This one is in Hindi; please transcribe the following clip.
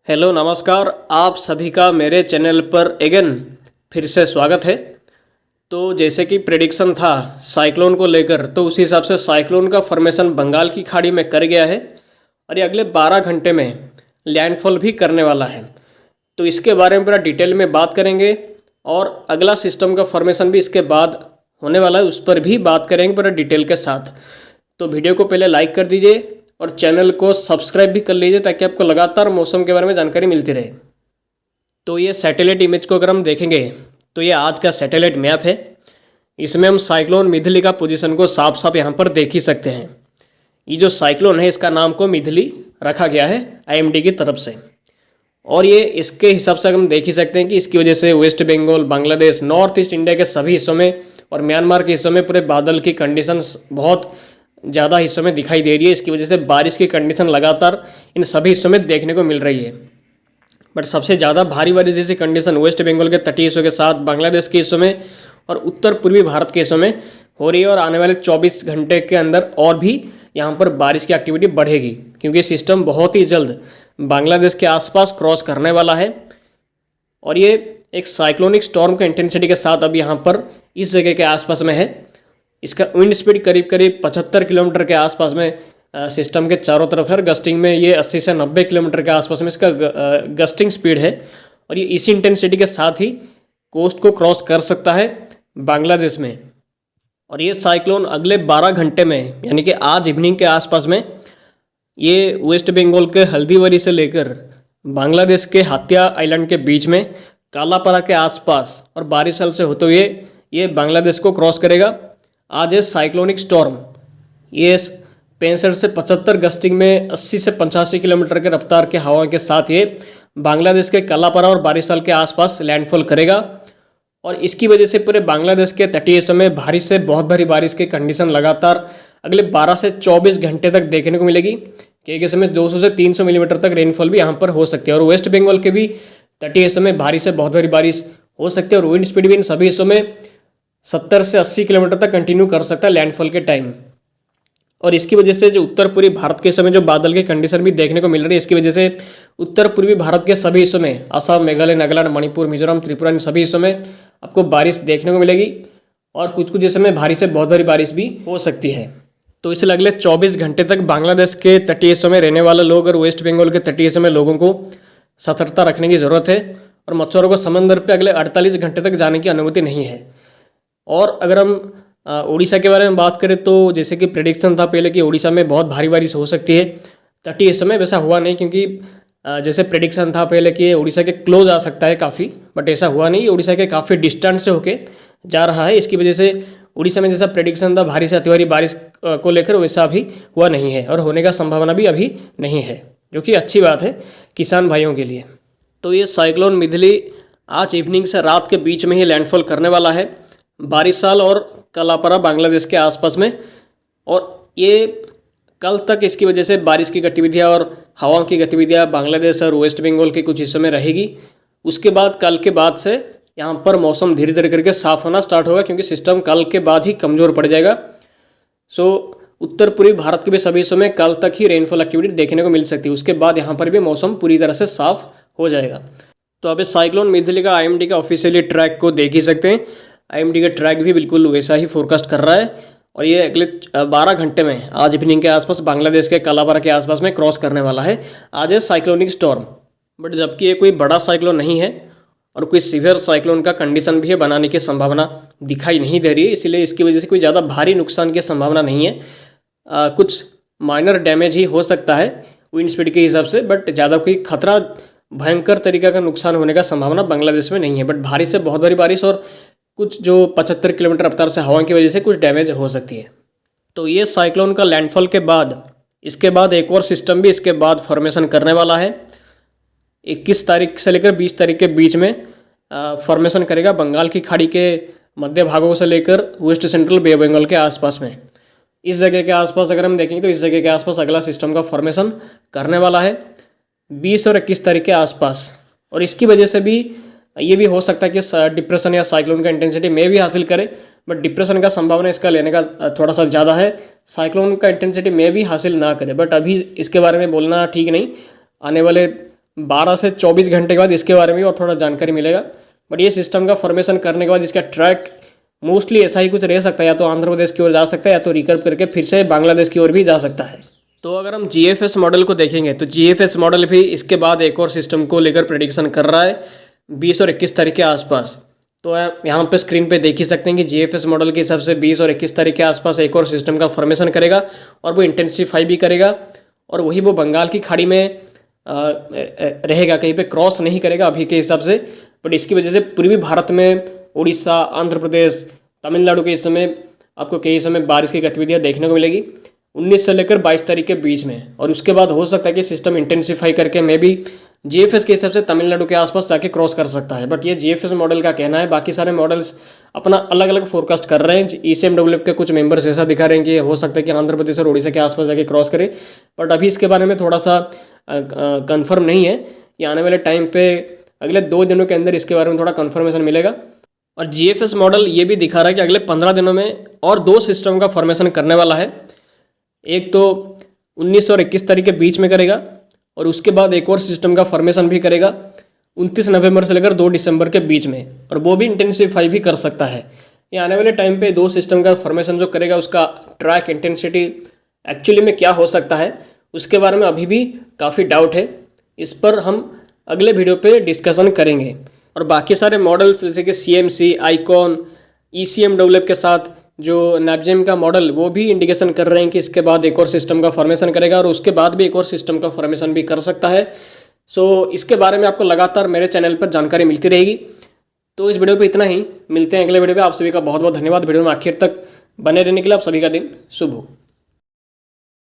हेलो नमस्कार, आप सभी का मेरे चैनल पर अगेन फिर से स्वागत है। तो जैसे कि प्रेडिक्शन था साइक्लोन को लेकर, तो उसी हिसाब से साइक्लोन का फॉर्मेशन बंगाल की खाड़ी में कर गया है और ये अगले 12 घंटे में लैंडफॉल भी करने वाला है। तो इसके बारे में पूरा डिटेल में बात करेंगे और अगला सिस्टम का फॉर्मेशन भी इसके बाद होने वाला है, उस पर भी बात करेंगे पूरा डिटेल के साथ। तो वीडियो को पहले लाइक कर दीजिए और चैनल को सब्सक्राइब भी कर लीजिए ताकि आपको लगातार मौसम के बारे में जानकारी मिलती रहे। तो ये सैटेलाइट इमेज को अगर हम देखेंगे तो ये आज का सैटेलाइट मैप है। इसमें हम साइक्लोन मिधली का पोजीशन को साफ साफ यहाँ पर देख ही सकते हैं। ये जो साइक्लोन है इसका नाम को मिधली रखा गया है आईएमडी की तरफ से, और ये इसके हिसाब से हम देख ही सकते हैं कि इसकी वजह से west Bengal, Bangladesh, north east India के सभी हिस्सों में और म्यांमार के हिस्सों में पूरे बादल की कंडीशंस बहुत ज़्यादा हिस्सों में दिखाई दे रही है। इसकी वजह से बारिश की कंडीशन लगातार इन सभी हिस्सों में देखने को मिल रही है। बट सबसे ज़्यादा भारी बारिश जैसी कंडीशन वेस्ट बंगाल के तटीय हिस्सों के साथ बांग्लादेश के हिस्सों में और उत्तर पूर्वी भारत के हिस्सों में हो रही है, और आने वाले 24 घंटे के अंदर और भी यहाँ पर बारिश की एक्टिविटी बढ़ेगी क्योंकि सिस्टम बहुत ही जल्द बांग्लादेश के आसपास क्रॉस करने वाला है। और ये एक साइक्लोनिक स्टॉर्म का इंटेंसिटी के साथ अब यहाँ पर इस जगह के आसपास में है। इसका विंड स्पीड करीब करीब 75 किलोमीटर के आसपास में सिस्टम के चारों तरफ है। गस्टिंग में ये 80 से 90 किलोमीटर के आसपास में इसका गस्टिंग स्पीड है, और ये इसी इंटेंसिटी के साथ ही कोस्ट को क्रॉस कर सकता है बांग्लादेश में। और ये साइक्लोन अगले 12 घंटे में यानी कि आज इवनिंग के आसपास में ये वेस्ट बंगाल के हल्दीवरी से लेकर बांग्लादेश के हातिया आइलैंड के बीच में कालापारा के आसपास और बारिशल से होते हुए ये बांग्लादेश को क्रॉस करेगा। आज है साइक्लोनिक स्टॉर्म। ये 65 से 75 गस्टिंग में 80 से 85 किलोमीटर के रफ्तार के हवा के साथ ये बांग्लादेश के कालापारा और बारिशल के आसपास लैंडफॉल करेगा, और इसकी वजह से पूरे बांग्लादेश के तटीय हिस्सों में भारी से बहुत भारी बारिश की कंडीशन लगातार अगले 12 से 24 घंटे तक देखने को मिलेगी। कई समय 200 से 300 मिलीमीटर तक रेनफॉल भी यहाँ पर हो सकती है, और वेस्ट बंगाल के भी तटीय हिस्सों में भारी से बहुत भारी बारिश हो सकती है, और विंड स्पीड भी इन सभी हिस्सों में 70 से 80 किलोमीटर तक कंटिन्यू कर सकता है लैंडफॉल के टाइम। और इसकी वजह से जो उत्तर पूर्वी भारत के हिस्सों में जो बादल की कंडीशन भी देखने को मिल रही है, इसकी वजह से उत्तर पूर्वी भारत के सभी हिस्सों में असम, मेघालय, नागालैंड, मणिपुर, मिजोरम, त्रिपुरा, इन सभी हिस्सों में आपको बारिश देखने को मिलेगी, और कुछ कुछ हिस्सों में भारी से बहुत भारी बारिश भी हो सकती है। तो इसलिए अगले 24 घंटे तक बांग्लादेश के तटीय हिस्सों में रहने वाले लोग और वेस्ट बंगाल के तटीय हिस्सों में लोगों को सतर्कता रखने की ज़रूरत है, और मच्छरों को समंदर पर अगले 48 घंटे तक जाने की अनुमति नहीं है। और अगर हम उड़ीसा के बारे में बात करें तो जैसे कि प्रेडिक्शन था पहले कि उड़ीसा में बहुत भारी बारिश हो सकती है, तटीय हिस्सों में वैसा हुआ नहीं, क्योंकि जैसे प्रेडिक्शन था पहले कि उड़ीसा के क्लोज आ सकता है काफ़ी, बट ऐसा हुआ नहीं। उड़ीसा के काफ़ी डिस्टेंस से होके जा रहा है। इसकी वजह से उड़ीसा में जैसा प्रेडिक्शन था भारी से अति भारी बारिश को लेकर, वैसा अभी हुआ नहीं है, और होने का संभावना भी अभी नहीं है, जो कि अच्छी बात है किसान भाइयों के लिए। तो ये साइक्लोन मिधली आज इवनिंग से रात के बीच में ही लैंडफॉल करने वाला है बारिशल और कालापारा बांग्लादेश के आसपास में, और ये कल तक इसकी वजह से बारिश की गतिविधियाँ और हवाओं की गतिविधियाँ बांग्लादेश और वेस्ट बंगाल के कुछ हिस्सों में रहेगी। उसके बाद कल के बाद से यहाँ पर मौसम धीरे धीरे करके साफ होना स्टार्ट होगा, क्योंकि सिस्टम कल के बाद ही कमज़ोर पड़ जाएगा। सो उत्तर पूर्वी भारत के भी सभी हिस्सों में कल तक ही रेनफॉल एक्टिविटी देखने को मिल सकती है। उसके बाद यहाँ पर भी मौसम पूरी तरह से साफ हो जाएगा। तो अब इस साइक्लोन मिधली का आईएमडी का ऑफिशियली ट्रैक को देख ही सकते हैं। आईएमडी का ट्रैक भी बिल्कुल वैसा ही फोरकास्ट कर रहा है, और ये अगले 12 घंटे में आज इवनिंग के आसपास बांग्लादेश के कालापारा के आसपास में क्रॉस करने वाला है। आज है साइक्लोनिक स्टॉर्म, बट जबकि ये कोई बड़ा साइक्लोन नहीं है और कोई सीवियर साइक्लोन का कंडीशन भी है बनाने की संभावना दिखाई नहीं दे रही है, इसलिए इसकी वजह से कोई ज़्यादा भारी नुकसान की संभावना नहीं है। कुछ माइनर डैमेज ही हो सकता है विंड स्पीड के हिसाब से, बट ज़्यादा कोई खतरा भयंकर तरीका का नुकसान होने का संभावना बांग्लादेश में नहीं है। बट भारी से बहुत भारी बारिश और कुछ जो 75 किलोमीटर रफ्तार से हवा की वजह से कुछ डैमेज हो सकती है। तो ये साइक्लोन का लैंडफॉल के बाद इसके बाद एक और सिस्टम भी इसके बाद फॉर्मेशन करने वाला है। 21 तारीख से लेकर 20 तारीख के बीच में फॉर्मेशन करेगा बंगाल की खाड़ी के मध्य भागों से लेकर वेस्ट सेंट्रल बे बंगाल के आसपास में। इस जगह के आसपास अगर हम देखेंगे तो इस जगह के आसपास अगला सिस्टम का फॉर्मेशन करने वाला है 20 और 21 तारीख के आसपास, और इसकी वजह से भी ये भी हो सकता है कि डिप्रेशन या साइक्लोन का इंटेंसिटी में भी हासिल करे, बट डिप्रेशन का संभावना इसका लेने का थोड़ा सा ज़्यादा है। साइक्लोन का इंटेंसिटी में भी हासिल ना करे, बट अभी इसके बारे में बोलना ठीक नहीं। आने वाले 12 से 24 घंटे के बाद इसके बारे में और थोड़ा जानकारी मिलेगा। बट ये सिस्टम का फॉर्मेशन करने के बाद इसका ट्रैक मोस्टली ऐसा ही कुछ रह सकता है, या तो आंध्र प्रदेश की ओर जा सकता है या तो रिकर्व करके फिर से बांग्लादेश की ओर भी जा सकता है। तो अगर हम GFS मॉडल को देखेंगे तो GFS मॉडल भी इसके बाद एक और सिस्टम को लेकर प्रेडिक्शन कर रहा है 20 और 21 तारीख के आसपास। तो यहाँ पे स्क्रीन पे देख ही सकते हैं कि GFS मॉडल के हिसाब से 20 और 21 तारीख के आसपास एक और सिस्टम का फॉर्मेशन करेगा और वो इंटेंसिफाई भी करेगा, और वही वो बंगाल की खाड़ी में रहेगा, कहीं पे क्रॉस नहीं करेगा अभी के हिसाब से। बट इसकी वजह से पूर्वी भारत में उड़ीसा, आंध्र प्रदेश, तमिलनाडु के इस समय आपको कई समय बारिश की गतिविधियाँ देखने को मिलेगी 19 से लेकर 22 तारीख के बीच में। और उसके बाद हो सकता है कि सिस्टम इंटेंसिफाई करके मे भी GFS के हिसाब से तमिलनाडु के आसपास जाके क्रॉस कर सकता है। बट ये GFS मॉडल का कहना है, बाकी सारे मॉडल्स अपना अलग अलग फोरकास्ट कर रहे हैं। ECMWF के कुछ मेंबर्स ऐसा दिखा रहे हैं कि हो सकता है कि आंध्र प्रदेश और उड़ीसा के आसपास जाके क्रॉस करे। बट अभी इसके बारे में थोड़ा सा कंफर्म नहीं है। ये आने वाले टाइम पे अगले 2 दिनों के अंदर इसके बारे में थोड़ा कंफर्मेशन मिलेगा। और GFS मॉडल ये भी दिखा रहा है कि अगले 15 दिनों में और 2 सिस्टम का फॉर्मेशन करने वाला है। एक तो 19 और 21 तारीख के बीच में करेगा, और उसके बाद एक और सिस्टम का फॉर्मेशन भी करेगा 29 नवंबर से लेकर 2 दिसंबर के बीच में, और वो भी इंटेंसिफाई भी कर सकता है। ये आने वाले टाइम पे 2 सिस्टम का फॉर्मेशन जो करेगा उसका ट्रैक इंटेंसिटी एक्चुअली में क्या हो सकता है उसके बारे में अभी भी काफ़ी डाउट है। इस पर हम अगले वीडियो पे डिस्कशन करेंगे। और बाकी सारे मॉडल्स जैसे कि CMC, आइकॉन, ECMWF के साथ जो नैपजेम का मॉडल वो भी इंडिकेशन कर रहे हैं कि इसके बाद एक और सिस्टम का फॉर्मेशन करेगा और उसके बाद भी एक और सिस्टम का फॉर्मेशन भी कर सकता है। सो इसके बारे में आपको लगातार मेरे चैनल पर जानकारी मिलती रहेगी। तो इस वीडियो पे इतना ही, मिलते हैं अगले वीडियो पे। आप सभी का बहुत बहुत धन्यवाद वीडियो में आखिर तक बने रहने के लिए। आप सभी का दिन शुभ हो।